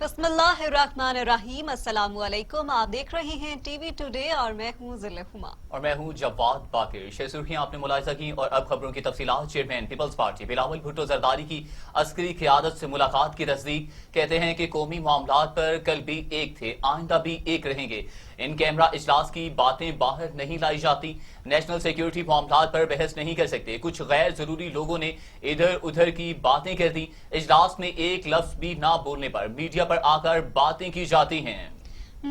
बिस्मिल्लाहिर्रहमानिर्रहीम। अस्सलामुअलैकुम। आप देख रहे हैं टीवी टुडे और मैं हूं ज़िल्लुमा। और मैं हूं जवाद बाकिर। शेष सुर्खियां आपने मुलाहिजा की और अब खबरों की तफसीलात। Chairman peoples party Bilawal Bhutto Zardari की अस्करी क़यादत से मुलाकात की तस्दीक। कहते हैं कि कौमी मामलात पर कल भी एक थे, आइंदा भी एक रहेंगे। इन कैमरा इजलास की बातें बाहर नहीं लाई जाती। नेशनल सिक्योरिटी मामलात पर बहस नहीं कर सकते। कुछ गैर जरूरी लोगों ने इधर उधर की बातें कर दी। इजलास में एक लफ्ज भी ना बोलने पर मीडिया पर आकर बातें की जाती हैं।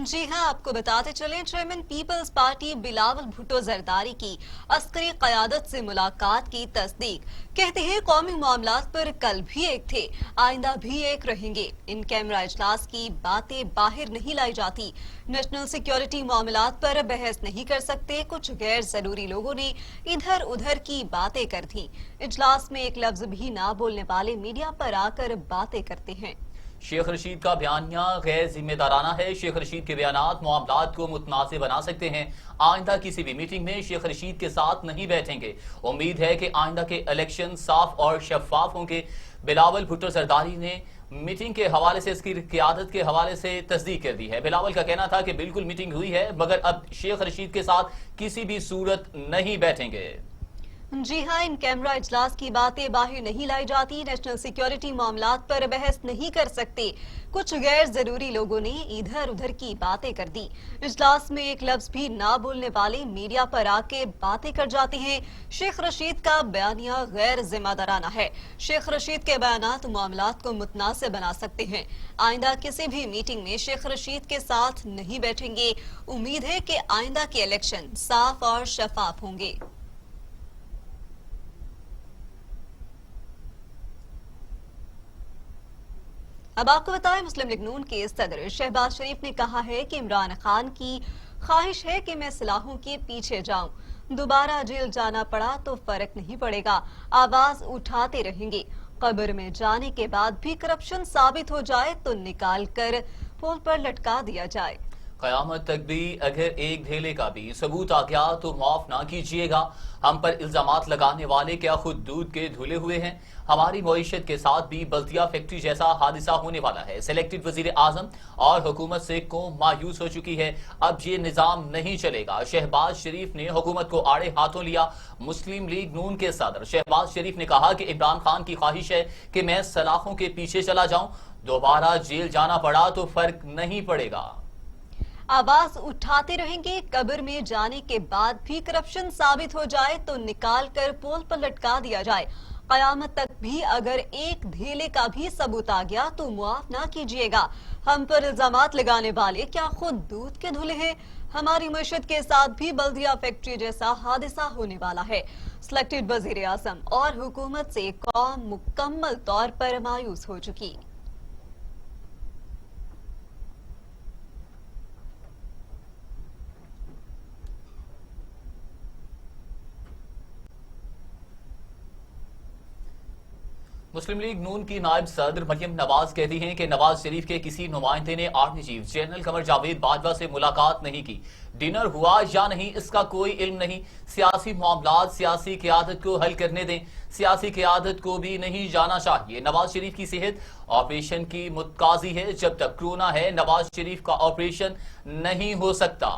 जी हां, आपको बताते चलें, chairman peoples party Bilawal Bhutto Zardari की अस्करी क़यादत से मुलाकात की तस्दीक। कहते हैं कौमी मामलात पर कल भी एक थे, आइंदा भी एक रहेंगे। इन कैमरा इजलास की बातें बाहर नहीं लाई जाती। नेशनल सिक्योरिटी मामलात पर बहस नहीं कर सकते। कुछ गैर जरूरी लोगों ने इधर उधर की बातें कर दी। इजलास में एक लफ्ज भी ना बोलने वाले मीडिया पर आकर बातें करते हैं। शेख रशीद का बयानिया गैर जिम्मेदाराना है। शेख रशीद के बयानात मामलात को मुतनाज़ बना सकते हैं। आइंदा किसी भी मीटिंग में शेख रशीद के साथ नहीं बैठेंगे। उम्मीद है कि आइंदा के इलेक्शन साफ और शफाफ होंगे। बिलावल भुट्टो जरदारी ने मीटिंग के हवाले से इसकी क़यादत के हवाले से तस्दीक कर दी है। बिलावल का कहना था कि बिल्कुल मीटिंग हुई है, मगर अब शेख रशीद के साथ किसी भी सूरत नहीं बैठेंगे। जी हां, इन कैमरा इजलास की बातें बाहर नहीं लाई जाती। नेशनल सिक्योरिटी मामलात पर बहस नहीं कर सकते। कुछ गैर जरूरी लोगों ने इधर उधर की बातें कर दी। इजलास में एक लफ्ज भी ना बोलने वाले मीडिया पर आके बातें कर जाते हैं। शेख रशीद का बयानिया गैर जिम्मेदाराना है। शेख रशीद के बयानात मामलात को मुतनाज़ बना सकते हैं। आइंदा किसी भी मीटिंग में शेख रशीद के साथ नहीं बैठेंगे। उम्मीद है कि आइंदा के इलेक्शन साफ और शफाफ होंगे। अब आपको बताएं, मुस्लिम लीग नून के सदर शहबाज शरीफ ने कहा है कि इमरान खान की ख्वाहिश है कि मैं सलाहों के पीछे जाऊं। दोबारा जेल जाना पड़ा तो फर्क नहीं पड़ेगा, आवाज उठाते रहेंगे। कब्र में जाने के बाद भी करप्शन साबित हो जाए तो निकाल कर पोल पर लटका दिया जाए। कयामत तक भी अगर एक ढेले का भी सबूत आ गया तो माफ ना कीजिएगा। हम पर इल्जामात लगाने वाले क्या खुद दूध के धुले हुए हैं? हमारी मईशत के साथ भी बल्दिया फैक्ट्री जैसा हादसा होने वाला है। सिलेक्टेड वजीर आजम और हुकूमत से कौम मायूस हो चुकी है। अब ये निजाम नहीं चलेगा। शहबाज शरीफ ने हुकूमत को आड़े हाथों लिया। मुस्लिम लीग नून के सदर शहबाज शरीफ ने कहा कि इमरान खान की ख्वाहिश है कि मैं सलाखों के पीछे चला जाऊं। दोबारा जेल जाना पड़ा तो फर्क नहीं पड़ेगा, आवाज उठाते रहेंगे। कब्र में जाने के बाद भी करप्शन साबित हो जाए तो निकाल कर पोल पर लटका दिया जाए। कयामत तक भी अगर एक ढेले का भी सबूत आ गया तो मुआफ ना कीजिएगा। हम पर इल्जामात लगाने वाले क्या खुद दूध के धुले हैं? हमारी मईशत के साथ भी बल्दिया फैक्ट्री जैसा हादसा होने वाला है। सिलेक्टेड वजीर आजम और हुकूमत से कौम मुकम्मल तौर पर मायूस हो चुकी। मुस्लिम लीग नून की नायब सदर मरियम नवाज कहती हैं कि नवाज शरीफ के किसी नुमाइंदे ने army chief general Qamar Javed Bajwa से मुलाकात नहीं की। डिनर हुआ या नहीं इसका कोई इल्म नहीं। सियासी मामलात सियासी क़यादत को हल करने दें। सियासी क़यादत को भी नहीं जाना चाहिए। नवाज शरीफ की सेहत ऑपरेशन की मुतकाजी है। जब तक कोरोना है नवाज शरीफ का ऑपरेशन नहीं हो सकता।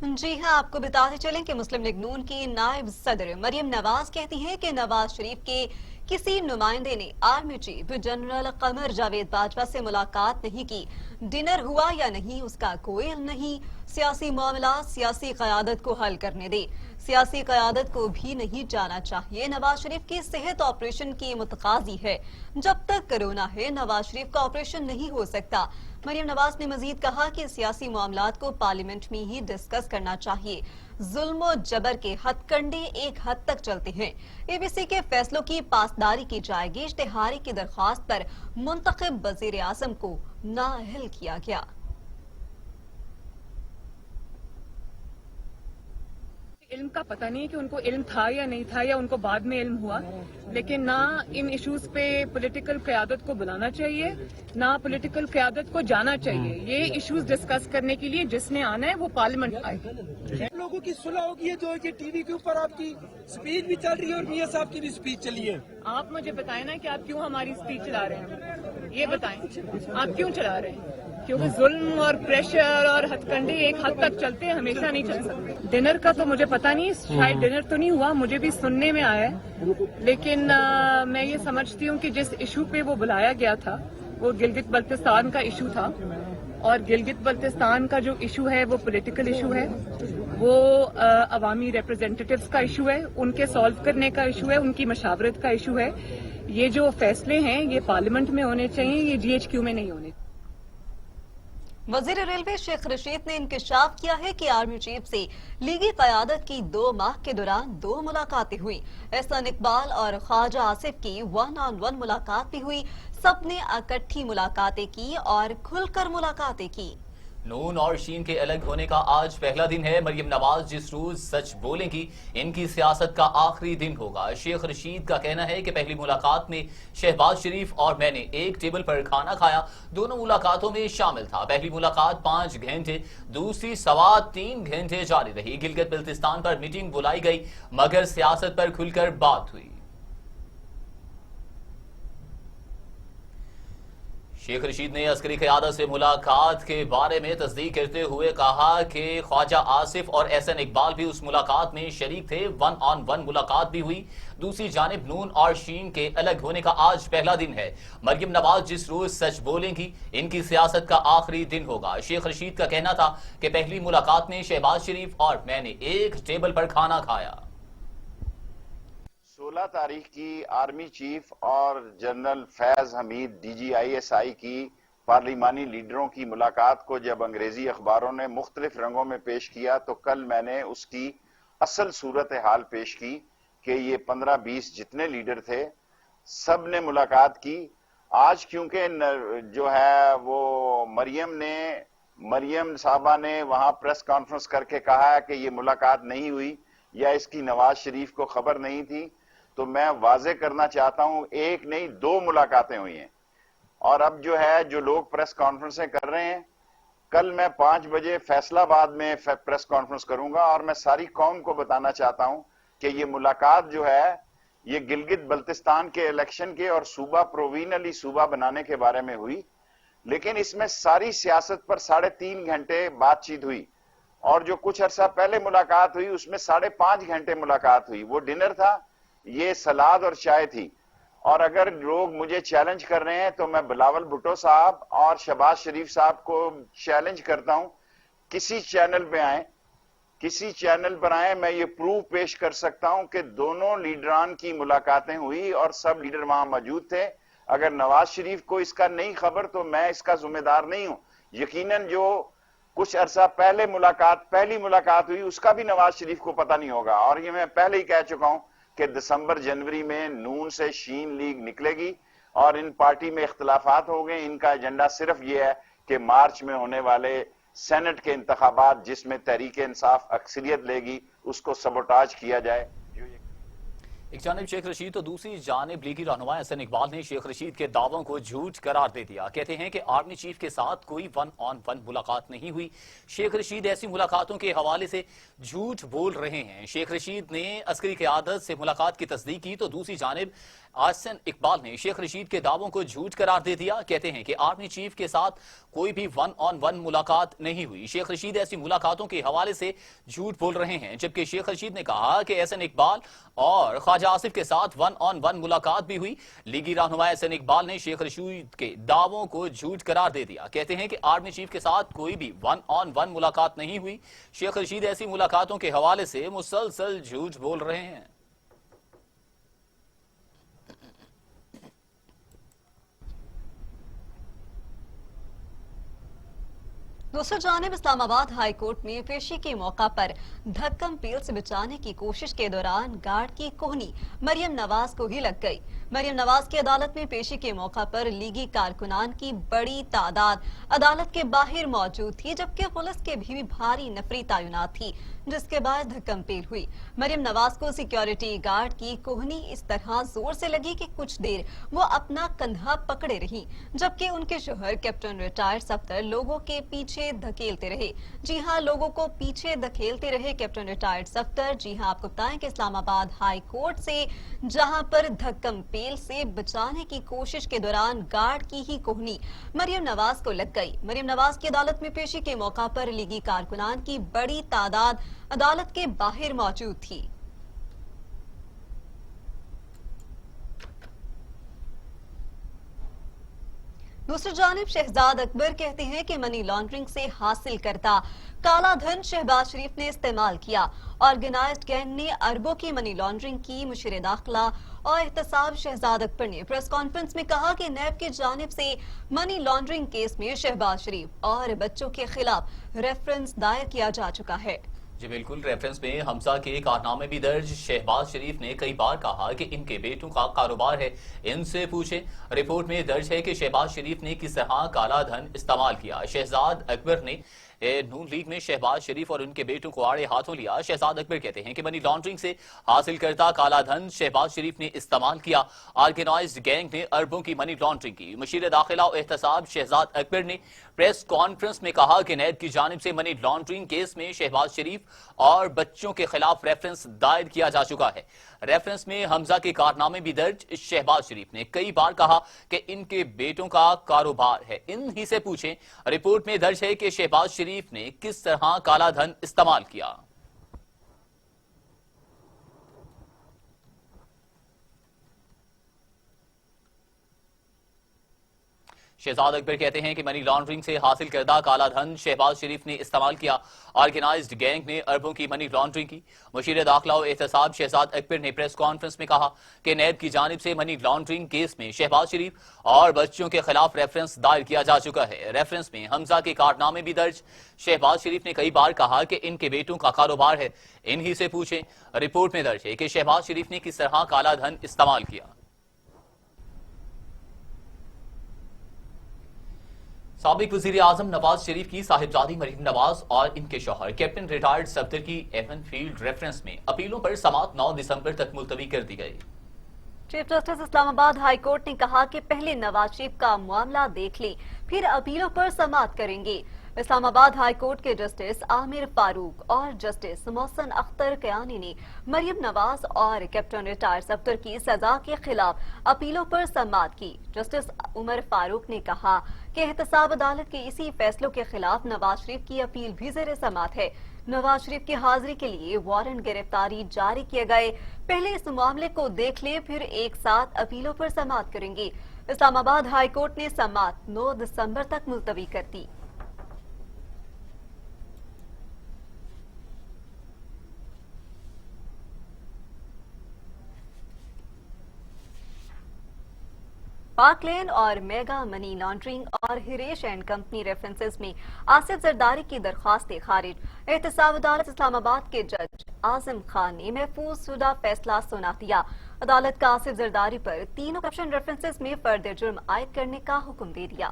जी हां, आपको बताते चलें कि मुस्लिम लीग नून की नायब सदर मरियम नवाज कहती हैं कि नवाज शरीफ के किसी नुमाइंदे ने army chief general Qamar Javed Bajwa से मुलाकात नहीं की। डिनर हुआ या नहीं उसका कोई इल्म नहीं। सियासी मामला सियासी क़यादत को हल करने दे। सियासी क़यादत को भी नहीं जाना चाहिए। नवाज शरीफ की सेहत ऑपरेशन की मुतकाजी है। जब तक कोरोना है नवाज शरीफ का ऑपरेशन नहीं हो सकता। मरियम नवाज ने मजीद कहा कि सियासी मामलात को पार्लियामेंट में ही डिस्कस करना चाहिए। जुल्म और जबर के हथकंडे एक हद तक चलते हैं। एबीसी के फैसलों की पासदारी की जाएगी। इश्तेहारी की दरख्वास्त पर मुंतखब वजीर आजम को नाअहल किया गया। इल्म का पता नहीं कि उनको इल्म था या नहीं था या उनको बाद में इल्म हुआ, लेकिन ना इन इश्यूज पे पॉलिटिकल क़यादत को बुलाना चाहिए, ना पॉलिटिकल क़यादत को जाना चाहिए। ये इश्यूज डिस्कस करने के लिए जिसने आना है वो पार्लियामेंट आए। लोगों की सुलह होगी है जो ये टीवी के ऊपर आपकी स्पीच भी चल रही है और मियां साहब की भी स्पीच चली है। आप मुझे बताएं ना कि आप क्यों हमारी स्पीच चला रहे हैं। ये बताएं आप क्यों चला रहे हैं? क्योंकि जुल्म और प्रेशर और हथकंडे एक हद तक चलते हैं, हमेशा नहीं चल सकते। डिनर का तो मुझे पता नहीं, शायद डिनर तो नहीं हुआ, मुझे भी सुनने में आया है। लेकिन मैं ये समझती हूँ कि जिस इशू पे वो बुलाया गया था वो गिलगित बल्तिस्तान का इशू था, और गिलगित बल्तिस्तान का जो इशू है वो पॉलिटिकल इशू है, वो अवामी रिप्रेजेंटेटिव्स का इशू है, उनके सॉल्व करने का इशू है, उनकी मशावरत का इशू है। ये जो फैसले हैं ये पार्लियामेंट में होने चाहिए, ये GHQ में नहीं होने। वजीर रेलवे शेख रशीद ने इंकशाफ किया है कि आर्मी चीफ से लीगी क़यादत की 2 माह के दौरान 2 मुलाकातें हुई। एहसान इकबाल और ख्वाजा आसिफ की 1-on-1 मुलाकात भी हुई। सबने इकट्ठी मुलाकातें की और खुलकर मुलाकातें की। नून और शीन के अलग होने का आज पहला दिन है। मरियम नवाज जिस रोज सच बोलेंगी, इनकी सियासत का आखिरी दिन होगा। शेख रशीद का कहना है कि पहली मुलाकात में शहबाज शरीफ और मैंने एक टेबल पर खाना खाया, दोनों मुलाकातों में शामिल था। पहली मुलाकात 5 घंटे, दूसरी 3.25 घंटे जारी रही। गिलगित बल्तिस्तान पर मीटिंग बुलाई गई मगर सियासत पर खुलकर बात हुई। शेख रशीद ने अस्करी क़यादत से मुलाकात के बारे में तस्दीक करते हुए कहा कि ख्वाजा आसिफ और एहसान इकबाल भी उस मुलाकात में शरीक थे। 1-on-1 मुलाकात भी हुई। दूसरी जानिब नून और शीन के अलग होने का आज पहला दिन है। मरियम नवाज जिस रोज सच बोलेंगी, इनकी सियासत का आखिरी दिन होगा। शेख रशीद का कहना था कि पहली मुलाकात में शहबाज शरीफ और मैंने एक टेबल पर खाना खाया। 16 तारीख की आर्मी चीफ और जनरल फैज हमीद DGISI की पार्लिमानी लीडरों की मुलाकात को जब अंग्रेजी अखबारों ने मुख्तलिफ रंगों में पेश किया तो कल मैंने उसकी असल सूरत हाल पेश की कि ये 15-20 जितने लीडर थे सब ने मुलाकात की। आज क्योंकि जो है वो मरियम साहबा ने वहां प्रेस कॉन्फ्रेंस करके कहा है कि ये मुलाकात नहीं हुई या इसकी नवाज शरीफ को खबर नहीं थी, तो मैं वाजे करना चाहता हूं 1 नहीं 2 मुलाकातें हुई हैं। और अब जो है जो लोग प्रेस कॉन्फ्रेंसें कर रहे हैं, कल मैं 5 बजे फैसलाबाद में प्रेस कॉन्फ्रेंस करूंगा और मैं सारी कौम को बताना चाहता हूं कि ये मुलाकात जो है ये गिलगित बल्तिस्तान के इलेक्शन के और सूबा प्रोविजनली सूबा बनाने के बारे में हुई, लेकिन इसमें सारी सियासत पर 3.5 घंटे बातचीत हुई। और जो कुछ अरसा पहले मुलाकात हुई उसमें 5.5 घंटे मुलाकात हुई। वो डिनर था, ये सलाद और चाय थी। और अगर लोग मुझे चैलेंज कर रहे हैं तो मैं बिलावल भुट्टो साहब और शहबाज शरीफ साहब को चैलेंज करता हूं, किसी चैनल पर आए, मैं ये प्रूफ पेश कर सकता हूं कि दोनों लीडरान की मुलाकातें हुई और सब लीडर वहां मौजूद थे। अगर नवाज शरीफ को इसका नहीं खबर तो मैं इसका जिम्मेदार नहीं हूं। यकीनन जो कुछ अरसा पहले पहली मुलाकात हुई उसका भी नवाज शरीफ को पता नहीं होगा। और ये मैं पहले ही कह चुका हूं कि दिसंबर जनवरी में नून से शीन लीग निकलेगी और इन पार्टी में इख्तलाफात हो गए। इनका एजेंडा सिर्फ ये है कि मार्च में होने वाले सेनेट के इंतखाबात जिसमें तहरीक इंसाफ अक्सरियत लेगी उसको सबोटाज किया जाए। एक जानिब शेख रशीद तो दूसरी जानिब लीगी रहनुमा एहसान इकबाल ने शेख रशीद के दावों को झूठ करार दे दिया। कहते हैं कि आर्मी चीफ के साथ कोई 1-on-1 मुलाकात नहीं हुई। शेख रशीद ऐसी मुलाकातों के हवाले से झूठ बोल रहे हैं। शेख रशीद ने अस्करी क़यादत से मुलाकात की तस्दीक की तो दूसरी जानिब एहसान इकबाल ने शेख रशीद के दावों को झूठ करार दे दिया। कहते हैं कि आर्मी चीफ के साथ कोई भी 1-on-1 मुलाकात नहीं हुई। शेख रशीद ऐसी मुलाकातों के हवाले से झूठ बोल रहे हैं, जबकि शेख रशीद ने कहा कि एहसान इकबाल और ख्वाजा आसिफ के साथ 1-on-1 मुलाकात भी हुई। लीगी रहनुमा एहसान इकबाल ने शेख रशीद के दावों को झूठ करार दे दिया। कहते हैं कि आर्मी चीफ के साथ कोई भी 1-on-1 मुलाकात नहीं हुई। शेख रशीद ऐसी मुलाकातों के हवाले से मुसलसल झूठ बोल रहे हैं। दूसरी जानिब इस्लामाबाद हाई कोर्ट में पेशी के मौका पर धक्कम पेल से बचाने की कोशिश के दौरान गार्ड की कोहनी मरियम नवाज को ही लग गई। मरियम नवाज की अदालत में पेशी के मौका पर लीगी कारकुनान की बड़ी तादाद अदालत के बाहर मौजूद थी, जबकि पुलिस के भी भारी नफरी तैनात थी। جس کے بعد دھکم پیل ہوئی۔ مریم نواز کو سیکیورٹی گارڈ کی کوہنی اس طرح زور سے لگی کہ کچھ دیر وہ اپنا کندھا پکڑے رہی، جبکہ ان کے شوہر کیپٹن ریٹائرڈ سفتر لوگوں کے پیچھے دھکیلتے رہے۔ جی ہاں، لوگوں کو پیچھے دھکیلتے رہے کیپٹن ریٹائرڈ سفتر۔ جی ہاں، آپ کو بتائیں کہ اسلام آباد ہائی کورٹ سے جہاں پر دھکم پیل سے بچانے کی کوشش کے دوران گارڈ کی ہی کوہنی مریم نواز کو لگ گئی۔ مریم نواز کی عدالت میں پیشی کے موقع پر لیگی کارکنان کی بڑی تعداد عدالت کے باہر موجود تھی۔ دوسری جانب شہزاد اکبر کہتے ہیں کہ منی لانڈرنگ سے حاصل کردہ کالا دھن شہباز شریف نے استعمال کیا۔ آرگنائزڈ گینگ نے اربوں کی منی لانڈرنگ کی۔ مشیر داخلہ اور احتساب شہزاد اکبر نے پریس کانفرنس میں کہا کہ نیب کی جانب سے منی لانڈرنگ کیس میں شہباز شریف اور بچوں کے خلاف ریفرنس دائر کیا جا چکا ہے۔ جی بالکل، ریفرنس میں حمزہ کے کارنامے بھی درج۔ شہباز شریف نے کئی بار کہا کہ ان کے بیٹوں کا کاروبار ہے، ان سے پوچھیں۔ رپورٹ میں درج ہے کہ شہباز شریف نے کس طرح کالا دھن استعمال کیا۔ شہزاد اکبر نے نون لیگ میں شہباز شریف اور ان کے بیٹوں کو آڑے ہاتھوں لیا۔ شہزاد اکبر کہتے ہیں کہ منی لانڈرنگ سے حاصل کردہ کالا دھن شہباز شریف نے استعمال کیا۔ آرگنائزڈ گینگ نے اربوں کی منی لانڈرنگ کی۔ مشیر داخلہ و احتساب شہزاد اکبر نے پریس کانفرنس میں کہا کہ نیب کی جانب سے منی لانڈرنگ کیس میں شہباز شریف اور بچوں کے خلاف ریفرنس دائر کیا جا چکا ہے۔ ریفرنس میں حمزہ کے کارنامے بھی درج۔ شہباز شریف نے کئی بار کہا کہ ان کے بیٹوں کا کاروبار ہے، ان ہی سے پوچھیں۔ رپورٹ میں درج ہے کہ شہباز شریف نے کس طرح کالا دھن استعمال کیا۔ شہزاد اکبر کہتے ہیں کہ منی لانڈرنگ سے حاصل کردہ کالا دھن شہباز شریف نے استعمال کیا۔ آرگنائزڈ گینگ نے اربوں کی منی لانڈرنگ کی۔ مشیر داخلہ و احتساب شہزاد اکبر نے پریس کانفرنس میں کہا کہ نیب کی جانب سے منی لانڈرنگ کیس میں شہباز شریف اور بچوں کے خلاف ریفرنس دائر کیا جا چکا ہے۔ ریفرنس میں حمزہ کے کارنامے بھی درج۔ شہباز شریف نے کئی بار کہا کہ ان کے بیٹوں کا کاروبار ہے، انہی سے پوچھیں۔ رپورٹ میں درج ہے کہ شہباز شریف نے کس طرح کالا دھن استعمال کیا۔ سابق وزیر اعظم نواز شریف کی صاحبزادی مریم نواز اور ان کے شوہر کیپٹن ریٹائرڈ صفدر کی ایون فیلڈ ریفرنس میں اپیلوں پر سماعت 9 دسمبر تک ملتوی کر دی گئی۔ چیف جسٹس اسلام آباد ہائی کورٹ نے کہا کہ پہلے نواز شریف کا معاملہ دیکھ لیں، پھر اپیلوں پر سماعت کریں گے۔ اسلام آباد ہائی کورٹ کے جسٹس عامر فاروق اور جسٹس محسن اختر کیانی نے مریم نواز اور کیپٹن ریٹائرڈ صفدر کی سزا کے خلاف اپیلوں پر سماعت کی۔ جسٹس عمر فاروق نے کہا کہ احتساب عدالت کے اسی فیصلوں کے خلاف نواز شریف کی اپیل بھی زیر سماعت ہے۔ نواز شریف کی حاضری کے لیے وارنٹ گرفتاری جاری کیے گئے، پہلے اس معاملے کو دیکھ لیں، پھر ایک ساتھ اپیلوں پر سماعت کریں گے۔ اسلام آباد ہائی کورٹ نے سماعت 9 دسمبر تک ملتوی کر دی۔ پارک لین اور میگا منی لانڈرنگ اور ہریش اینڈ کمپنی ریفرنسز میں آصف زرداری کی درخواستیں خارج۔ احتساب عدالت اسلام آباد کے جج اعظم خان نے محفوظ شدہ فیصلہ سنا دیا۔ عدالت کا آصف زرداری پر تینوں کرپشن ریفرنسز میں فرد جرم عائد کرنے کا حکم دے دیا۔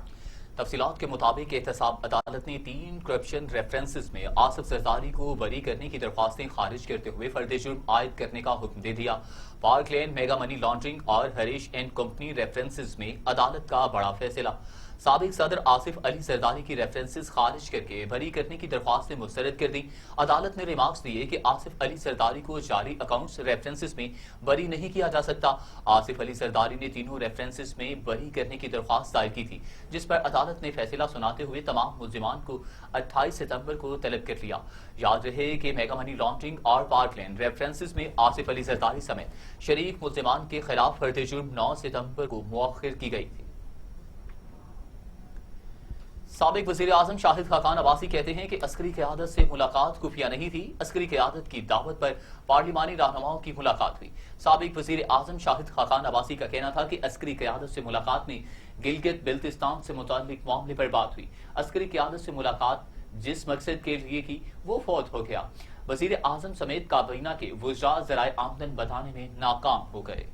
تفصیلات کے مطابق احتساب عدالت نے 3 کرپشن ریفرنسز میں آصف زرداری کو بری کرنے کی درخواستیں خارج کرتے ہوئے فرد جرم عائد کرنے کا حکم دے دیا۔ پارک لین میگا منی لانڈرنگ اور ہریش اینڈ کمپنی ریفرنسز میں عدالت کا بڑا فیصلہ۔ سابق صدر آصف علی زرداری کی ریفرنسز خارج کر کے بری کرنے کی درخواستیں مسترد کر دیں۔ عدالت نے ریمارکس دیے کہ آصف علی زرداری کو جاری اکاؤنٹس ریفرنسز میں بری نہیں کیا جا سکتا۔ آصف علی زرداری نے تینوں ریفرنسز میں بری کرنے کی درخواست دائر کی تھی، جس پر عدالت نے فیصلہ سناتے ہوئے تمام ملزمان کو 28 ستمبر کو طلب کر لیا۔ یاد رہے کہ میگا منی لانڈرنگ اور پارک لین ریفرنسز میں آصف علی زرداری سمیت شریک ملزمان کے خلاف فرد جرم 9 ستمبر کو مؤخر کی گئی تھی۔ سابق وزیر اعظم شاہد خاقان عباسی کہتے ہیں کہ عسکری قیادت سے ملاقات خفیہ نہیں تھی، عسکری قیادت کی دعوت پر پارلیمانی رہنماؤں کی ملاقات ہوئی۔ سابق وزیر اعظم شاہد خاقان عباسی کا کہنا تھا کہ عسکری قیادت سے ملاقات میں گلگت بلتستان سے متعلق معاملے پر بات ہوئی۔ عسکری قیادت سے ملاقات جس مقصد کے لیے کی وہ فوت ہو گیا۔ وزیر اعظم سمیت کابینہ کے وزراء ذرائع آمدن بتانے میں ناکام ہو گئے۔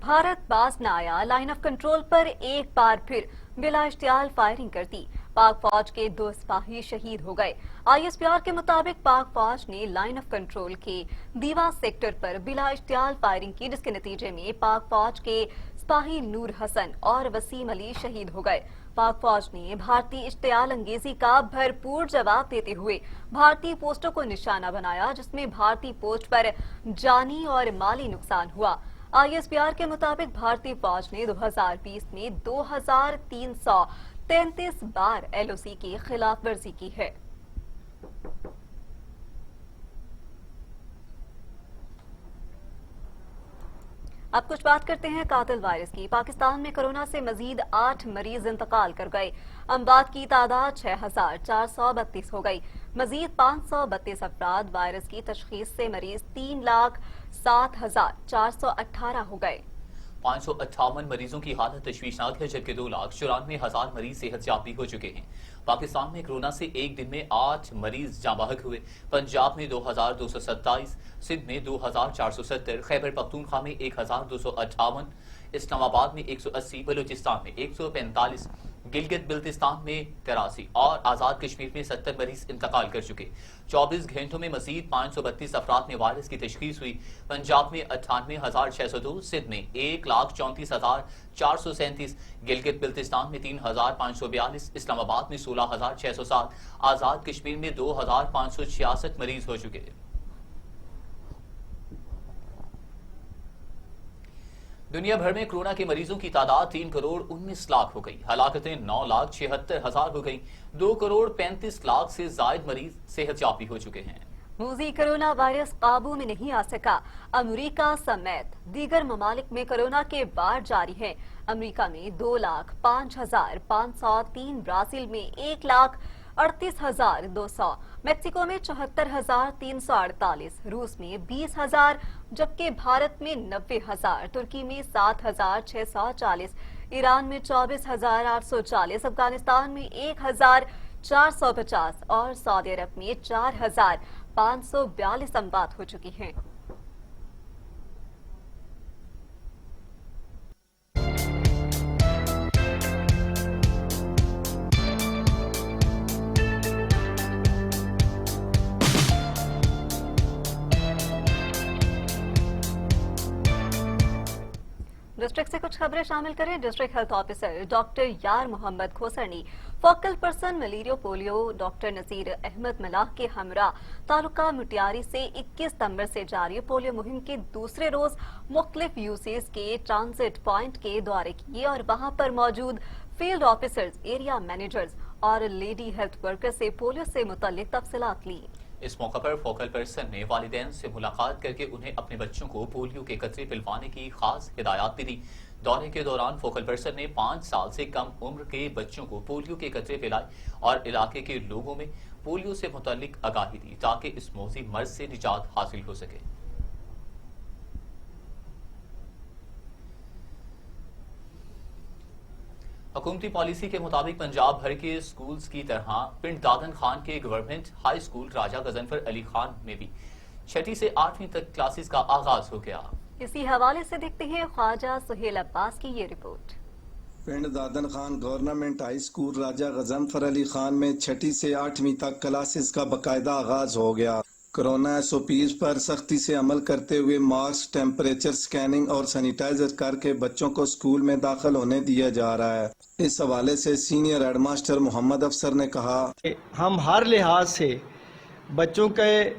بھارت باز نہ آیا، لائن آف کنٹرول پر ایک بار پھر بلا اشتعال فائرنگ کر دی۔ पाक फौज के 2 सिपाही शहीद हो गए। ISPR के मुताबिक पाक फौज ने लाइन ऑफ कंट्रोल के दीवा सेक्टर पर बिला इश्तियाल फायरिंग की, जिसके नतीजे में पाक फौज के सिपाही नूर हसन और वसीम अली शहीद हो गए। पाक फौज ने भारतीय इश्तियाल अंगेजी का भरपूर जवाब देते हुए भारतीय पोस्टों को निशाना बनाया, जिसमें भारतीय पोस्ट पर जानी और माली नुकसान हुआ। ISPR के मुताबिक भारतीय फौज ने 2020 में 2333 बार LOC की खिलाफ वर्जी की है। अब कुछ बात करते हैं कातिल वायरस की। पाकिस्तान में कोरोना से मजीद 8 मरीज इंतकाल कर गए। अमवात की तादाद 6432 हो गई। मजीद 532 अफराद वायरस की तशखीस से मरीज 3,07,418 हो गए। 558 मरीजों की हालत तशवीशनाक है, जबकि 2,94,000 मरीज सेहतयाब भी हो चुके हैं। पाकिस्तान में कोरोना से एक दिन में 8 मरीज जाँ बहक हुए। पंजाब में 2,227, सिंध में 2,470, खैबर पख्तूनख्वा में 1,258, इस्लामाबाद में 180, बलूचिस्तान में 145, गिलगित बिल्तिस्तान में 83 और आजाद कश्मीर में 70 मरीज इंतकाल कर चुके। 24 घंटों में मजीद 532 अफराद में वायरस की तशखीस हुई। पंजाब में 98,602, सिंध में 1,34,437, गिलगित बिल्तिस्तान में 3,542, इस्लामाबाद में 16,607, आजाद कश्मीर में 2,566 मरीज हो चुके। दुनिया भर में कोरोना के मरीजों की तादाद 3,19,00,000 हो गई। हलाकतें 9,76,000 हो गई। 2,35,00,000 से जायद मरीज सेहतयाब हो चुके हैं। मूजी कोरोना वायरस काबू में नहीं आ सका। अमेरिका समेत दीगर ममालिक में कोरोना के बाढ़ जारी है। अमेरिका में 2,05,503, ब्राजील में 1,38,200, मेक्सिको में 74,348, रूस में 20,000, जबकि भारत में 90,000, तुर्की में 7,640, ईरान में 24,840, अफगानिस्तान में 1,450 और सऊदी अरब में 4,542 अमवात हो चुकी हैं। डिस्ट्रिक्ट से कुछ खबरें शामिल करें। डिस्ट्रिक्ट हेल्थ ऑफिसर डॉक्टर यार मोहम्मद खोसर ने focal person malaria polio doctor Naseer Ahmed Mallah के हमरा तालुका मुटियारी से 21 सितंबर से जारी पोलियो मुहिम के दूसरे रोज मुख्तलिफ यूसेज के ट्रांजिट पॉइंट के दौरे किए और वहां पर मौजूद फील्ड ऑफिसर्स, एरिया मैनेजर्स और लेडी हेल्थ वर्कर से पोलियो से मुतल्लिक तफसीलात ली। इस मौके पर फोकल पर्सन ने वालिदैन से मुलाकात करके उन्हें अपने बच्चों को पोलियो के कतरे पिलवाने की खास हिदायत भी दी। दौरे के दौरान फोकल पर्सन ने 5 साल से कम उम्र के बच्चों को पोलियो के कतरे पिलाए और इलाके के लोगों में पोलियो से मुतल्लिक आगाही दी ताकि इस मौजी मर्ज से निजात हासिल हो सके। हुकूमती पॉलिसी के मुताबिक पंजाब भर के स्कूल्स की तरह पिंड दादन खान के गवर्नमेंट हाई स्कूल राजा गजनफर अली खान में भी 6ठी से 8वीं तक क्लासेस का आगाज हो गया। इसी हवाले से देखते हैं ख्वाजा सुहेल अब्बास की ये रिपोर्ट। पिंड दादन खान गवर्नमेंट हाई स्कूल राजा गजनफर अली खान में 6ठी से 8वीं तक क्लासेस का बाकायदा आगाज हो गया। कोरोना SOPs पर सख्ती से अमल करते हुए मास्क, टेम्परेचर स्कैनिंग और सैनिटाइजर करके बच्चों को स्कूल में दाखिल होने दिया जा रहा है। इस हवाले से सीनियर हेडमास्टर मोहम्मद अफसर ने कहा, हम हर लिहाज से बच्चों के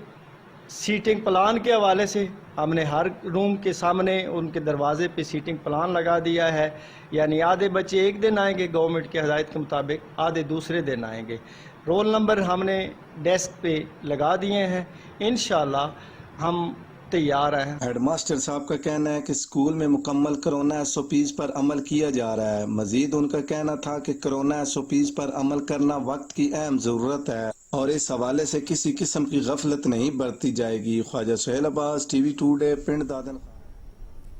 सीटिंग प्लान के हवाले से हमने हर रूम के सामने उनके दरवाजे पे सीटिंग प्लान लगा दिया है। यानी आधे बच्चे एक दिन आएंगे गवर्नमेंट के हदायत के मुताबिक, आधे दूसरे दिन आएंगे। रोल नंबर हमने डेस्क पे लगा दिए हैं। इंशाल्लाह हम तैयार हैं। हेडमास्टर साहब का कहना है कि स्कूल में मुकम्मल कोरोना SOPs पर अमल किया जा रहा है। मजीद उनका कहना था कि कोरोना SOPs पर अमल करना वक्त की अहम जरूरत है और इस हवाले से किसी किस्म की गफलत नहीं बरती जाएगी। ख्वाजा सुहेल अब्बास, TV टुडे, पिंड दादन।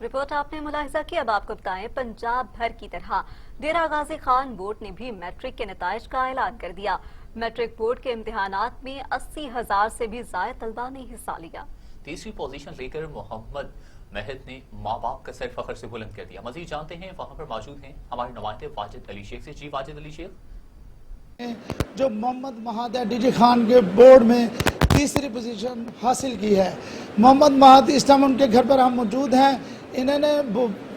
रिपोर्ट आपने मुलाहिजा की। अब आपको बताएं, पंजाब भर की तरह डेरा गाजी खान बोर्ड ने भी मैट्रिक के नताइज का ऐलान कर दिया। मैट्रिक बोर्ड के इम्तिहानात में 80,000 से भी ज्यादा तलबा ने हिस्सा लिया। तीसरी पोजीशन लेकर मोहम्मद महद ने माँ बाप का सर फखर से बुलंद कर दिया। मजीद जानते हैं, वहाँ पर मौजूद हैं हमारे नुमाइंदे वाजिद अली शेख से। जी वाजिद अली शेख। जो मोहम्मद महाद डीजी खान के बोर्ड में तीसरी पोजीशन हासिल की है। मोहम्मद महाद इस टाइम उनके घर पर हम मौजूद हैं। इन्होंने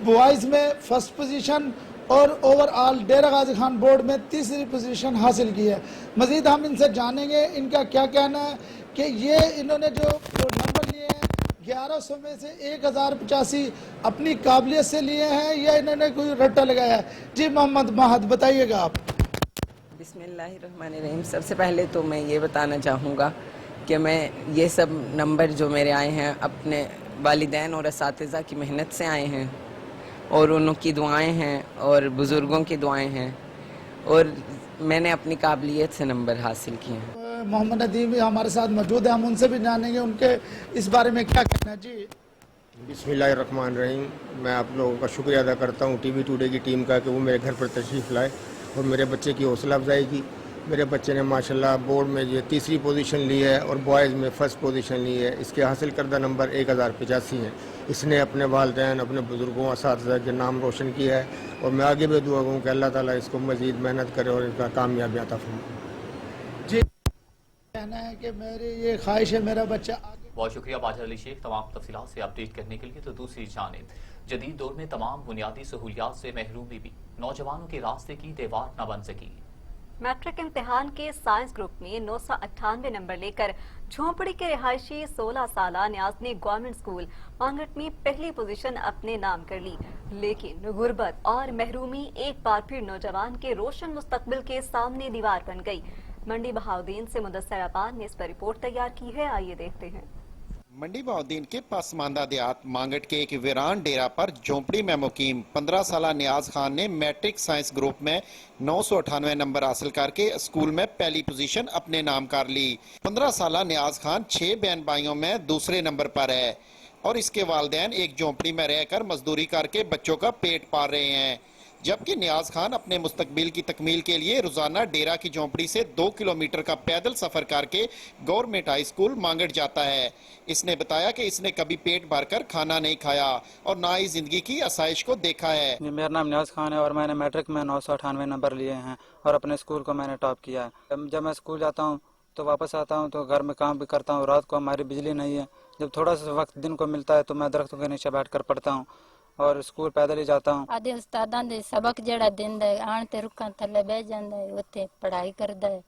बॉयज़ में फर्स्ट पोजीशन और ओवरऑल डेरा गाजी खान बोर्ड में तीसरी पोजीशन हासिल की है। मज़ीद हम इनसे जानेंगे इनका क्या कहना है कि ये इन्होंने जो नंबर लिए हैं 1100 में से 1085 अपनी काबिलियत से लिए हैं या इन्होंने कोई रट्टा लगाया है। जी मोहम्मद महाद बताइएगा आप। बिस्मिल्लाहिर्रहमानिर्रहीम। सबसे पहले तो मैं ये बताना चाहूँगा कि मैं ये सब नंबर जो मेरे आए हैं अपने वालिदैन और असातिज़ा की मेहनत से आए हैं और उनकी दुआएं हैं और बुज़ुर्गों की दुआएं हैं और मैंने अपनी काबिलियत से नंबर हासिल किए हैं। मोहम्मद नदीम भी हमारे साथ मौजूद है, हम उनसे भी जानेंगे उनके इस बारे में क्या कहना है। जी बिस्मिल्लाहिर्रहमानिर्रहीम। मैं आप लोगों का शुक्रिया अदा करता हूँ टीवी टुडे की टीम का कि वो मेरे घर पर तशरीफ़ लाए और मेरे बच्चे की हौसला अफजाई की। मेरे बच्चे ने माशाल्लाह बोर्ड में ये तीसरी पोजीशन ली है और बॉयज़ में फ़र्स्ट पोजीशन ली है। इसके हासिल करदा नंबर 1085 है। इसने अपने वालिदैन अपने बुज़ुर्गों असातिज़ा के नाम रोशन किया है और मैं आगे भी दुआ करूँ कि अल्लाह ताला इसको मज़ीद मेहनत करे और इनका कामयाबी अता फरमाए। जी कहना है कि मेरी ये ख्वाहिश है मेरा बच्चा आगे। बहुत शुक्रिया बाजर अली शेख तमाम तफसीलात से अपडेट करने के लिए। तो दूसरी जानिब जदीद दौर में तमाम बुनियादी सहूलियात से महरूमी भी नौजवानों के रास्ते की दीवार न बन सकी। मैट्रिक इम्तिहान के साइंस ग्रुप में 998 नंबर लेकर झोंपड़ी के रिहायशी 16 साला न्याज ने गवर्नमेंट स्कूल मांगट में पहली पोजीशन अपने नाम कर ली, लेकिन गुर्बत और महरूमी एक बार फिर नौजवान के रोशन मुस्तकबिल के सामने दीवार बन गई। मंडी बहाउद्दीन से मुदस्सर अबान ने इस पर रिपोर्ट तैयार की है, आइए देखते हैं। मंडी बहाउद्दीन के पसमानदा देहात मांगट के एक वीरान डेरा पर झोंपड़ी में मुकीम 15 साला नियाज खान ने मैट्रिक साइंस ग्रुप में 998 नंबर हासिल करके स्कूल में पहली पोजीशन अपने नाम कर ली। 15 साला नियाज खान 6 बहन भाइयों में दूसरे नंबर पर है और इसके वालिदैन एक झोंपड़ी में रहकर मजदूरी करके बच्चों का पेट पाल रहे हैं, जबकि नियाज खान अपने मुस्तकबिल की तकमील के लिए रोजाना डेरा की झोंपड़ी से 2 किलोमीटर का पैदल सफर करके गवर्नमेंट हाई स्कूल मांगट जाता है। इसने बताया कि इसने कभी पेट भरकर खाना नहीं खाया और ना ही जिंदगी की आसाइश को देखा है। मेरा नाम नियाज खान है और मैंने मैट्रिक में 998 नंबर लिए हैं और अपने स्कूल को मैंने टॉप किया है। जब मैं स्कूल जाता हूँ तो वापस आता हूँ तो घर में काम भी करता हूँ। रात को हमारी बिजली नहीं है, जब थोड़ा सा वक्त दिन को मिलता है तो मैं दरख्तों के नीचे बैठ कर पढ़ता हूँ और स्कूल पैदल ही जाता हूँ। आदे उस्तादां दे सबक जेड़ा दिंदा है आण ते रुखां थल्ले बह जांदा है, उत्ते पढ़ाई करदा है।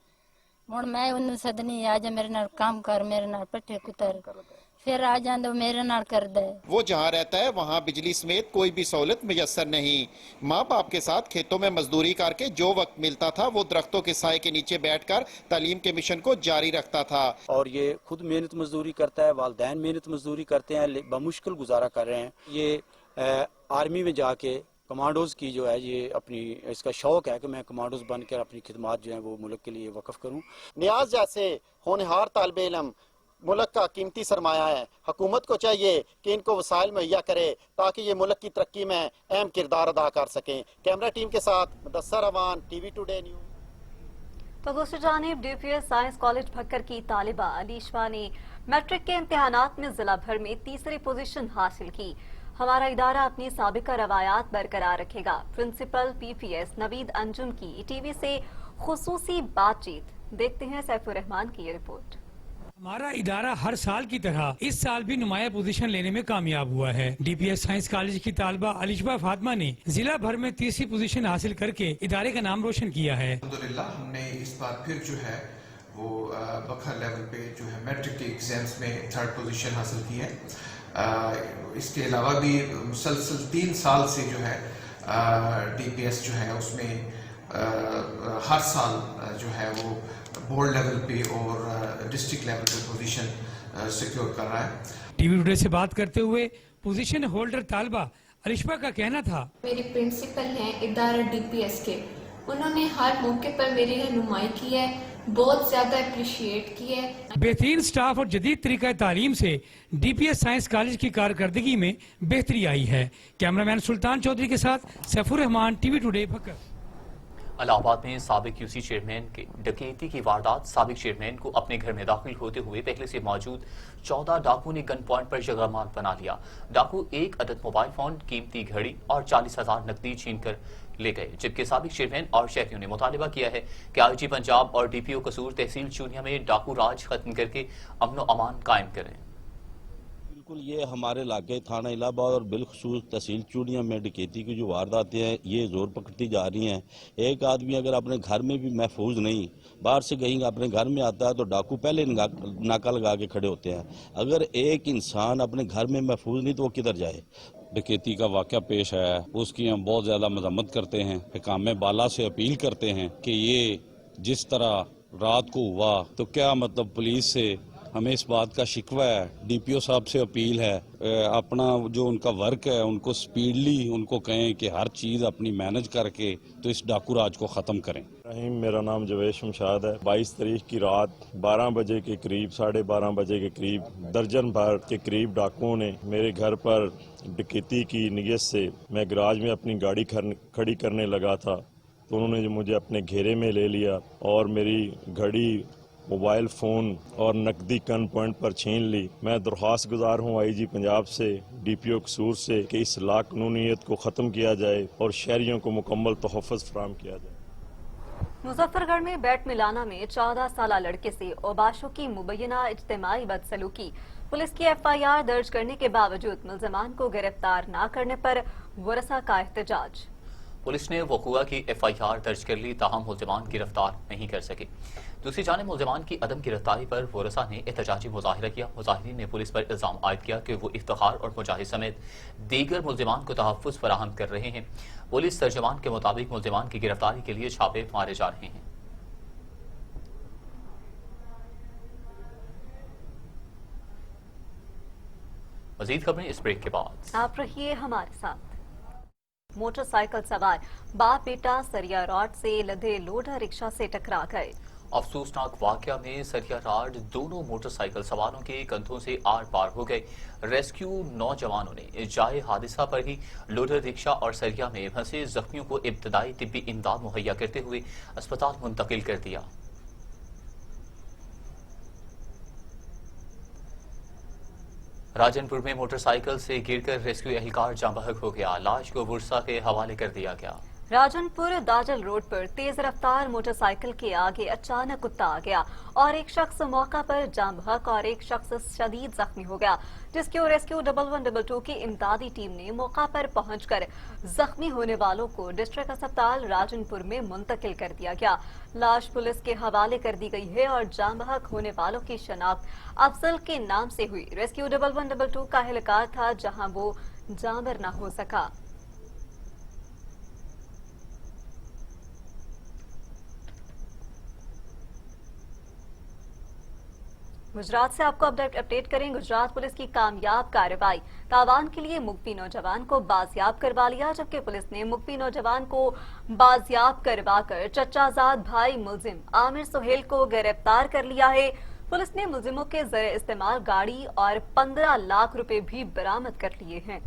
हुण मैं उन्नू सदनी आ जा मेरे नाल काम कर, मेरे नाल पट्ठे कुतर, फिर आ जांदा मेरे नाल करदा है। वो जहाँ रहता है वहाँ बिजली समेत कोई भी सहूलत मुयस्सर नहीं। माँ बाप के साथ खेतों में मजदूरी करके जो वक्त मिलता था वो दरख्तों के साए के नीचे बैठकर तालीम के मिशन को जारी रखता था। और ये खुद मेहनत मजदूरी करता है, वालिदैन मेहनत मजदूरी करते हैं, बमुश्किल गुजारा कर रहे हैं। ये आर्मी में जाके कमांडोज की जो है ये अपनी इसका शौक है कि मैं कमांडोज बनकर अपनी खिदमत जो है वो मुल्क के लिए वक्फ करूं। नियाज जैसे होनहार तालिब इल्म मुल्क का कीमती सरमाया है। हुकूमत को चाहिए कि इनको वसाइल मुहैया करे ताकि ये मुल्क की तरक्की में अहम किरदार अदा कर सकें। कैमरा टीम के साथ Mudassar Awan, TV today news. तो दूसरी जानिब डीपीएस साइंस कॉलेज भक्कर की तालिबा अलीशा ने मैट्रिक के इम्तिहानात में जिला भर में तीसरी पोजीशन हासिल की। हमारा इदारा अपनी साबिका रवायात बरकरार रखेगा। प्रिंसिपल पीपीएस नवीद अंजुम की टीवी से खुसूसी बातचीत। देखते हैं सैफुर रहमान की ये रिपोर्ट। हमारा इदारा हर साल की तरह इस साल भी नुमाया पोजीशन लेने में कामयाब हुआ है। डीपीएस साइंस कॉलेज की तालिबा अलिशा फातिमा ने जिला भर में तीसरी पोजीशन हासिल करके इदारे का नाम रोशन किया है। अल्हम्दुलिल्लाह हमने इस बार फिर जो है वो बखर लेवल पे जो है मैट्रिक के एग्जाम्स में 3rd पोजीशन हासिल की है। इसके अलावा भी मुसलसल 3 साल से जो है डीपीएस जो है उसमें हर साल जो है वो बोर्ड लेवल पे और डिस्ट्रिक्ट लेवल पे पोजीशन सिक्योर कर रहा है। टीवी टुडे से बात करते हुए पोजीशन होल्डर तालिबा अलिशा का कहना था, मेरे प्रिंसिपल हैं इदारा डीपीएस के, उन्होंने हर मौके पर मेरी रहनुमाई की है, बहुत ज्यादा अप्रिशिएट की है। बेहतरीन स्टाफ और जदीद तरीका तालीम से डीपीएस साइंस कॉलेज की कारकर्दगी में बेहतरी आई है। कैमरामैन सुल्तान चौधरी के साथ सैफुर रहमान, टीवी टुडे भक्कर। इलाहाबाद में साबिक यूसी चेयरमैन के डकैती की वारदात। साबिक चेयरमैन को अपने घर में दाखिल होते हुए पहले से मौजूद 14 डाकू ने गन पॉइंट पर जगहमाल बना लिया। डाकू एक अदद मोबाइल फोन, कीमती घड़ी और 40,000 नकदी छीन कर ले गए, जबकि साबिक चेयरमैन और शहरियों ने मुतालबा किया है कि आईजी पंजाब और डीपीओ कसूर तहसील चूनिया में डाकू राज खत्म करके अमन अमान कायम करें। बिल्कुल, ये हमारे इलाके थाना इलाहाबाद और बिलखसूस तहसील चूड़िया में डकैती की जो वारदातें हैं ये जोर पकड़ती जा रही हैं। एक आदमी अगर अपने घर में भी महफूज नहीं, बाहर से कहीं अपने घर में आता है तो डाकू पहले नाका लगा के खड़े होते हैं। अगर एक इंसान अपने घर में महफूज नहीं तो वो किधर जाए। डकैती का वाक़या पेश है, उसकी हम बहुत ज़्यादा मजम्मत करते हैं। हिकाम बाला से अपील करते हैं कि ये जिस तरह रात को हुआ तो क्या मतलब पुलिस से हमें इस बात का शिकवा है, डीपीओ साहब से अपील है, अपना जो उनका वर्क है उनको स्पीडली उनको कहें कि हर चीज़ अपनी मैनेज करके तो इस डाकू राज को ख़त्म करें। मेरा नाम जवेद शमशाद है। 22 तारीख की रात 12 बजे के करीब, 12:30 बजे के करीब दर्जन भर के करीब डाकुओं ने मेरे घर पर डकैती की नीयत से, मैं गराज में अपनी गाड़ी खड़ी करने लगा था तो उन्होंने जो मुझे अपने घेरे में ले लिया और मेरी घड़ी, मोबाइल फ़ोन और नकदी गन पॉइंट पर छीन ली। मैं दरख्वास्त गुजार हूँ आईजी पंजाब से, डीपीओ कसूर से कि इस लाक़ानूनियत को ख़त्म किया जाए और शहरियों को मुकम्मल तोहफ़्फ़ुज़ फराहम किया जाए। मुजफ्फरगढ़ में बैट मिलाना में 14 साला लड़के से ओबाशों की मुबैना इज्तिमाई बदसलूकी। पुलिस की एफआईआर दर्ज करने के बावजूद मुल्ज़िमान को गिरफ्तार न करने पर वरसा का एहतजाज। पुलिस ने वक़ूआ की एफआईआर दर्ज कर ली, ताहम मुल्ज़िमान गिरफ्तार नहीं कर सके। दूसरी जानिब मुल्ज़िमान की अदम गिरफ्तारी पर वरसा ने एहतजाजी मुजाहिरा किया। मुजाहिरीन ने पुलिस पर इल्ज़ाम आयद किया कि वो इफ्तिखार और मुजाहिद समेत दीगर मुल्ज़िमान को तहफ़्फ़ुज़ फराहम कर रहे हैं। पुलिस तर्जुमान के मुताबिक मुल्ज़िमान की गिरफ्तारी के लिए छापे मारे जा रहे हैं। मज़ीद खबरें इस ब्रेक के बाद। आप रहिए हमारे साथ। मोटरसाइकिल सवार बाप बेटा सरिया रॉड से लदे लोडर रिक्शा से टकरा गए। अफसोसनाक वाकया में सरिया राड दोनों मोटरसाइकिल सवारों के कंधों से आर पार हो गए। रेस्क्यू नौजवानों ने जाए हादसा पर ही लोडर रिक्शा और सरिया में फंसे जख्मियों को इब्तदाई तिब्बी इमदाद मुहैया करते हुए अस्पताल मुंतकिल कर दिया। राजनपुर में मोटरसाइकिल से गिरकर रेस्क्यू एहलकार जाँ बहक हो गया। लाश को बुरसा के हवाले कर दिया गया। राजनपुर दाजल रोड पर तेज रफ्तार मोटरसाइकिल के आगे अचानक कुत्ता आ गया और एक शख्स मौका पर जाँ बहक और एक शख्स शदीद जख्मी हो गया, जिसकी रेस्क्यू 1112 की इमदादी टीम ने मौका पर पहुंचकर जख्मी होने वालों को डिस्ट्रिक्ट अस्पताल राजनपुर में मुंतकिल कर दिया गया। लाश पुलिस के हवाले कर दी गई है और जाँ बहक होने वालों की शनाख्त अफजल के नाम से हुई। रेस्क्यू 1112 का एहलकार था, जहां वो जांबर न हो सका। गुजरात से आपको अपडेट करें। गुजरात पुलिस की कामयाब कार्रवाई, तावान के लिए मुख्फी नौजवान को बाजियाब करवा लिया, जबकि पुलिस ने मुख्फी नौजवान को बाजियाब करवाकर चचाजाद भाई मुलजिम आमिर सुहेल को गिरफ्तार कर लिया है। पुलिस ने मुलजिमों के ज़रिए इस्तेमाल गाड़ी और 15 लाख रुपए भी बरामद कर लिए हैं।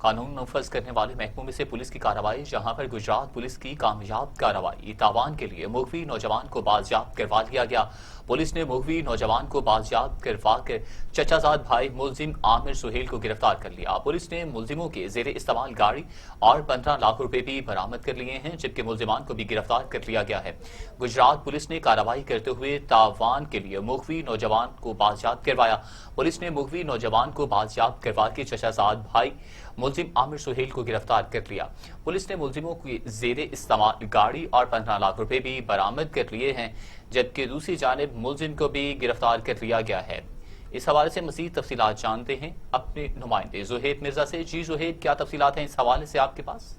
कानून नफज करने वाले महकमों में से पुलिस की कार्रवाई, जहां पर गुजरात पुलिस की कामयाब कार्रवाई, तावान के लिए मुख्फी नौजवान को बाजियाब करवा लिया गया। पुलिस ने मुख्फी नौजवान को बाजियाब करवा कर चचाजाद भाई मुलजिम आमिर सुहेल को गिरफ्तार कर लिया। पुलिस ने मुलजिमों के जेर इस्तेमाल गाड़ी और 15 लाख रुपए भी बरामद कर लिए हैं, जबकि मुलजिमान को भी गिरफ्तार कर लिया गया है। गुजरात पुलिस ने कार्रवाई करते हुए तावान के लिए मुख्फी नौजवान को बाजियाब करवाया। पुलिस ने मुख्फी नौजवान को बाजियाब करवा के चचाजाद भाई मुलजिम आमिर सुहेल को गिरफ्तार कर लिया। पुलिस ने मुलजिमों की जेरे इस्तेमाल गाड़ी और 15 लाख रुपए भी बरामद कर लिए हैं, जबकि दूसरी जानिब मुलजिम को भी गिरफ्तार कर लिया गया है। इस हवाले से मजीद तफसीलात जानते हैं अपने नुमाइंदे जुहेद मिर्जा से। जी जुहेद, क्या तफसीलात हैं इस हवाले से आपके पास?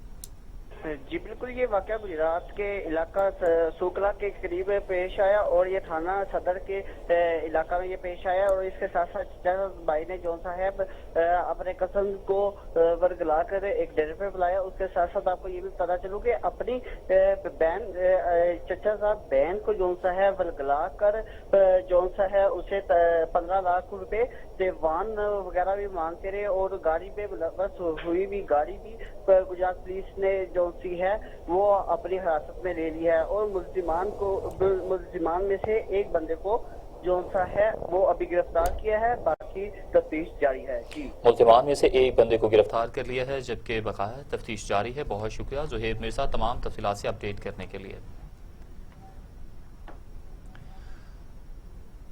जी बिल्कुल, ये वाकया गुजरात के इलाका सोकला के करीब पेश आया और ये थाना सदर के इलाका में ये पेश आया और इसके साथ साथ भाई ने जौन साहब अपने कसन को वर्गला कर एक डेरे पे बुलाया। उसके साथ साथ आपको ये भी पता चलू कि अपनी बहन चचा साहब बहन को जौन सा है वर्गला कर जौन सा है उसे 15 लाख रुपए सेवान वगैरह भी मांगते रहे और गाड़ी पे बस हुई भी गाड़ी भी गुजरात पुलिस ने जो सी है वो अपनी हिरासत में ले ली है और मुल्जिमान में से एक बंदे को जो सा है वो अभी गिरफ्तार किया है, बाकी तफ्तीश जारी है। जी, मुल्जिमान में से एक बंदे को गिरफ्तार कर लिया है जबकि बकाया तफ्तीश जारी है। बहुत शुक्रिया ज़ुहैब मिर्ज़ा तमाम तफसीलात से अपडेट करने के लिए।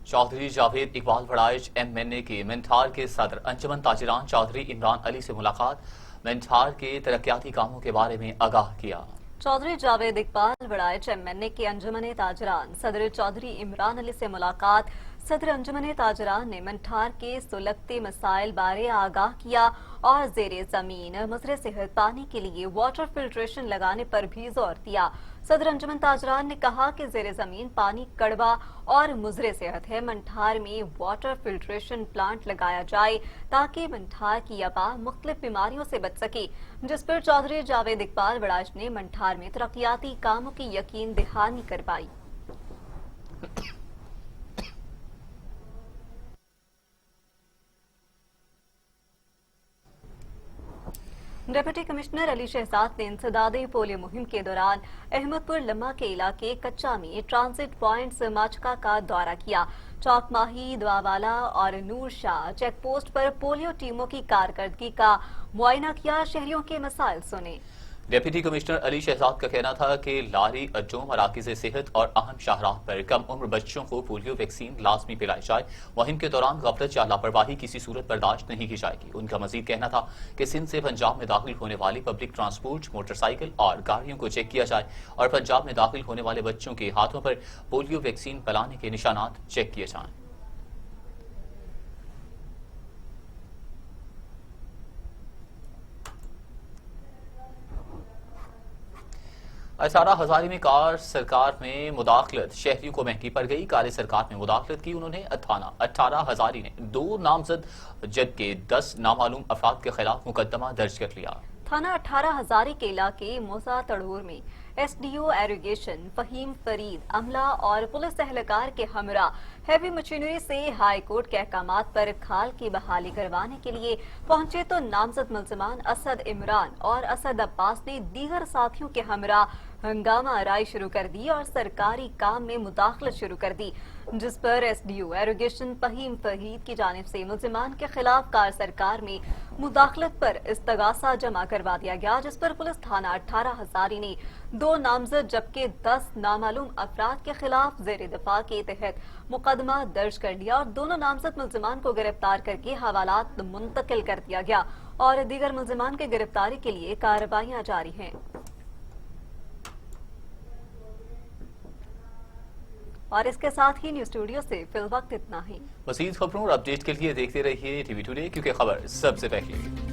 चौधरी जावेद इकबाल वड़ाइच MNA के मेंठार के सदर अंजुमन ताजिरान चौधरी इमरान अली से मुलाकात, मेंठार के तरक्याती कामों के बारे में आगाह किया। चौधरी जावेद इकबाल वड़ाइच MNA के अंजुमन ताजरान सदर चौधरी इमरान अली से मुलाकात। सदर अंजुमन ताजरान ने मंठार के सुलगते मसाइल बारे आगाह किया और ज़ेरे ज़मीन मुसरे सेहत पानी के लिए वाटर फिल्ट्रेशन लगाने पर भी जोर दिया। सदर अंजुमन ताजरान ने कहा कि ज़ेरे ज़मीन पानी कड़वा और मुजरे सेहत है, मंठार में वाटर फिल्ट्रेशन प्लांट लगाया जाए ताकि मंठार की आवाम मुख्तलिफ बीमारियों से बच सके, जिस पर चौधरी जावेद इकबाल वड़ाइच ने मंठार में तरक्याती कामों की यकीन दहानी करवाई। डिप्टी कमिश्नर अली शहजाद ने इंसदादी पोलियो मुहिम के दौरान अहमदपुर लम्मा के इलाके कच्चा में ट्रांजिट पॉइंट माचका का दौरा किया। चौक माही, दवावाला और नूर शाह चेक पोस्ट पर पोलियो टीमों की कारकर्दगी का मुआयना किया, शहरियों के मसाइल सुने। डिप्टी कमिश्नर अली शहजाद का कहना था कि लारी अड्डों, मराकिज़ सेहत और अहम शाहराह पर कम उम्र बच्चों को पोलियो वैक्सीन लाजमी पिलाई जाए। मुहिम के दौरान गफलत या लापरवाही किसी सूरत बर्दाश्त नहीं की जाएगी। उनका मजीद कहना था कि सिंध से पंजाब में दाखिल होने वाली पब्लिक ट्रांसपोर्ट, मोटरसाइकिल और गाड़ियों को चेक किया जाए और पंजाब में दाखिल होने वाले बच्चों के हाथों पर पोलियो वैक्सीन पिलाने के निशानात चेक किए जाएं। असारा हजारी में कार सरकार में मुदाखलत शहरियों को महंगी पड़ गई। कार सरकार में मुदाखलत की उन्होंने 18 हजारी ने 2 नामजद जबकि 10 नामालूम अफराद के खिलाफ मुकदमा दर्ज कर लिया। थाना 18 हजारी के इलाके मोजा तड़ोर में SDO एरीगेशन फहीम फरीद अमला और पुलिस एहलकार के हमरा हैवी मशीनरी से हाई कोर्ट के अहकामात पर खाल की बहाली करवाने के लिए पहुंचे तो नामजद मुल्जिमान असद इमरान और असद अब्बास ने दीगर साथियों के हमरा हंगामा आराई शुरू कर दी और सरकारी काम में मुदाखलत शुरू कर दी, जिस पर SDO एरीगेशन फहीम फरीद की जानिब से मुल्जिमान के खिलाफ कार सरकार में मुदाखलत पर इस्तगासा जमा करवा दिया गया, जिस पर पुलिस थाना 18 हजारी ने 2 नामजद जबकि 10 नामालूम अफराद के खिलाफ जेर दफा के तहत मुकदमा दर्ज कर लिया और दोनों नामजद मुल्जिमान को गिरफ्तार करके हवालात मुंतकिल कर दिया गया और दीगर मुल्जिमान की गिरफ्तारी के लिए कार्रवाइयां जारी हैं। और इसके साथ ही न्यूज स्टूडियो से फिलवक्त इतना ही। मज़ीद खबरों और अपडेट के लिए देखते रहिए TV टुडे, क्योंकि खबर सबसे पहले।